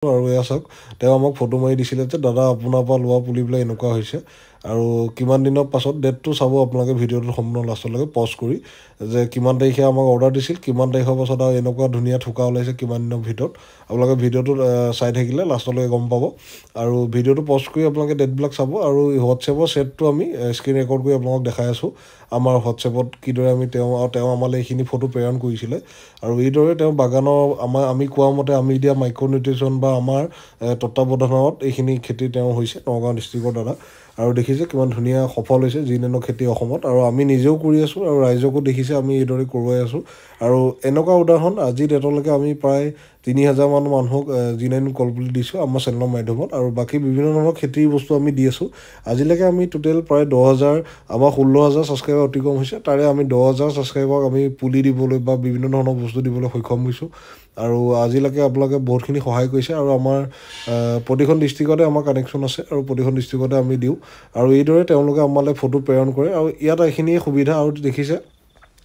আৰু এয়া চাওক তেওঁ আমাক ফটো মাৰি দিছিলে যে দাদা আপোনাৰ পৰা লোৱা পুলিবিলাক এনেকুৱা হৈছে আৰু কিমান দিনৰ পাছত ডেটটো চাব আপোনালোকে ভিডিঅ'টো সম্পূৰ্ণ লাষ্টলৈকে পজ কৰি যে কিমান তাৰিখে আমাক অৰ্ডাৰ দিছিল কিমান তাৰিখৰ পাছত আৰু এনেকুৱা ধুনীয়া থোকা ওলাইছে কিমান দিনৰ ভিতৰত আপোনালোকে ভিডিঅ'টো চাই থাকিলে লাষ্টলৈকে গম পাব আৰু ভিডিঅ'টো পজ কৰি আপোনালোকে ডেটবিলাক চাব আৰু হোৱাটছএপৰ ছেটটো আমি স্ক্ৰীন ৰেকৰ্ড কৰি আপোনালোকক দেখাই আছোঁ আমাৰ হোৱাটছএপত কিদৰে আমি তেওঁ আমালৈ এইখিনি ফটো প্ৰেৰণ কৰিছিলে আৰু এইদৰে তেওঁ বাগানৰ আমি কোৱা মতে আমি দিয়া মাইক্ৰ'নিউট্ৰিশ্যন বা আমাৰ তত্ত্বাৱধানত এইখিনি খেতি তেওঁ হৈছে নগাঁও ডিষ্ট্ৰিক্টৰ দ্বাৰা আৰু দেখিছে কিমান ধুনীয়া সফল হৈছে যি নেনো খেতি অসমত আৰু আমি নিজেও কৰি আছোঁ আৰু ৰাইজকো দেখিছে আমি এইদৰে কৰোৱাই আছোঁ আৰু এনেকুৱা উদাহৰণ আজি ডেটলৈকে আমি প্ৰায় ৩,০০০ মান মানুহক জিনাইন কলপুলি দিছোঁ আমাৰ চেনেলৰ মাধ্যমত আৰু বাকী বিভিন্ন ধৰণৰ খেতিৰ বস্তু আমি দি আছোঁ আজিলৈকে আমি টোটেল প্ৰায় ১০,০০০ আমাৰ ১৬,০০০ ছাবস্ক্ৰাইবাৰ অতিক্ৰম হৈছে তাৰে আমি ১০,০০০ ছাবস্ক্ৰাইবাৰক আমি পুলি দিবলৈ বা বিভিন্ন ধৰণৰ বস্তু দিবলৈ সক্ষম হৈছোঁ আৰু আজিলৈকে আপোনালোকে বহুতখিনি সহায় কৰিছে আৰু আমাৰ প্ৰতিখন ডিষ্ট্ৰিক্টতে আমাৰ কানেকশ্যন আছে আৰু প্ৰতিখন ডিষ্ট্ৰিক্টতে আমি দিওঁ আৰু এইদৰে তেওঁলোকে আমালৈ ফটো প্ৰেৰণ কৰে আৰু ইয়াত এইখিনিয়ে সুবিধা আৰু দেখিছে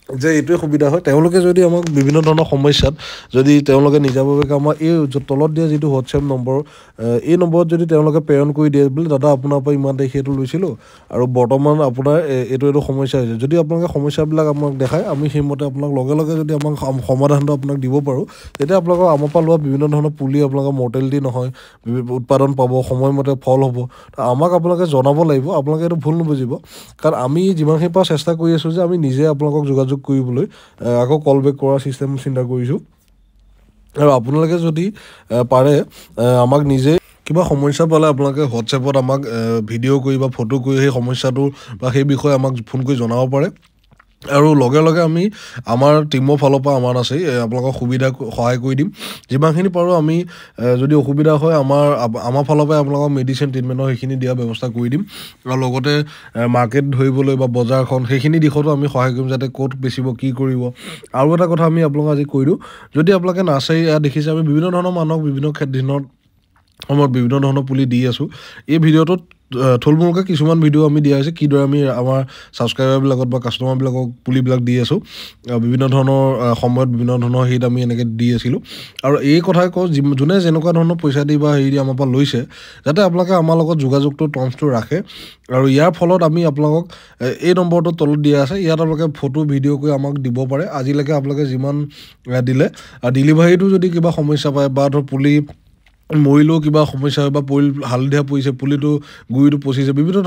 যে এইটোৱে সুবিধা হয় তেওঁলোকে যদি আমাক বিভিন্ন ধৰণৰ সমস্যাত যদি তেওঁলোকে নিজাববীয়াকৈ আমাৰ এই তলত দিয়া যিটো হোৱাটছএপ নম্বৰ এই নম্বৰত যদি তেওঁলোকে প্ৰেৰণ কৰি দিয়ে বোলে দাদা আপোনাৰ পৰা ইমান তাৰিখে এইটো লৈছিলোঁ আৰু বৰ্তমান আপোনাৰ এইটো সমস্যা হৈছে যদি আপোনালোকে সমস্যাবিলাক আমাক দেখায় আমি সেইমতে আপোনাক লগে লগে যদি আমাক সমাধানটো আপোনাক দিব পাৰোঁ তেতিয়া আপোনালোকৰ আমাৰ পৰা লোৱা বিভিন্ন ধৰণৰ পুলি আপোনালোকৰ মৰ্টেলিটি নহয় উৎপাদন পাব সময়মতে ফল হ'ব আমাক আপোনালোকে জনাব লাগিব আপোনালোকে এইটো ভুল নুবুজিব কাৰণ আমি যিমানখিনি পৰা চেষ্টা কৰি আছোঁ যে আমি নিজে আপোনালোকক যোগাযোগ কৰিবলৈ আকৌ কল বেক কৰাৰ চিষ্টেম চিন্তা কৰিছোঁ আৰু আপোনালোকে যদি পাৰে আমাক নিজে কিবা সমস্যা পালে আপোনালোকে হোৱাটছএপত আমাক ভিডিঅ' কৰি বা ফটো কৰি সেই সমস্যাটো বা সেই বিষয়ে আমাক ফোন কৰি জনাব পাৰে আৰু লগে লগে আমি আমাৰ টীমৰ ফালৰ পৰা আমাৰ আছেই আপোনালোকক সহায় কৰি দিম যিমানখিনি পাৰোঁ আমি যদি অসুবিধা হয় আমাৰ ফালৰ পৰাই আপোনালোকক মেডিচিন ট্ৰিটমেণ্টৰ সেইখিনি দিয়াৰ ব্যৱস্থা কৰি দিম আৰু লগতে মাৰ্কেট ধৰিবলৈ বা বজাৰখন সেইখিনি দিশতো আমি সহায় কৰিম যাতে ক'ত বেচিব কি কৰিব আৰু এটা কথা আমি আপোনালোকক আজি কৈ দিওঁ যদি আপোনালোকে নাৰ্চাৰী দেখিছে আমি বিভিন্ন ধৰণৰ মানুহক বিভিন্ন দিনত সময়ত বিভিন্ন ধৰণৰ পুলি দি আছোঁ এই ভিডিঅ'টোত থুলমূলকৈ কিছুমান ভিডিঅ' আমি দিয়া হৈছে কিদৰে আমি আমাৰ ছাবস্ক্ৰাইবাৰবিলাকত বা কাষ্টমাৰবিলাকক পুলিবিলাক দি আছোঁ বিভিন্ন ধৰণৰ সময়ত বিভিন্ন ধৰণৰ হেৰিত আমি এনেকৈ দি আছিলোঁ আৰু এই কথাই কওঁ যোনে যেনেকুৱা ধৰণৰ পইচা দি বা হেৰি দি আমাৰ পৰা লৈছে যাতে আপোনালোকে আমাৰ লগত যোগাযোগটো টৰ্মছটো ৰাখে আৰু ইয়াৰ ফলত আমি আপোনালোকক এই নম্বৰটো তলত দিয়া আছে ইয়াত আপোনালোকে ফটো ভিডিঅ' কৰি আমাক দিব পাৰে আজিলৈকে আপোনালোকে যিমান দিলে ডেলিভাৰীটো যদি কিবা সমস্যা পায় বা ধৰ পুলি মৰিলেও কিবা সমস্যা হয় বা হালধীয়া পৰিছে পুলিটো গুৰিটো পচিছে বিভিন্ন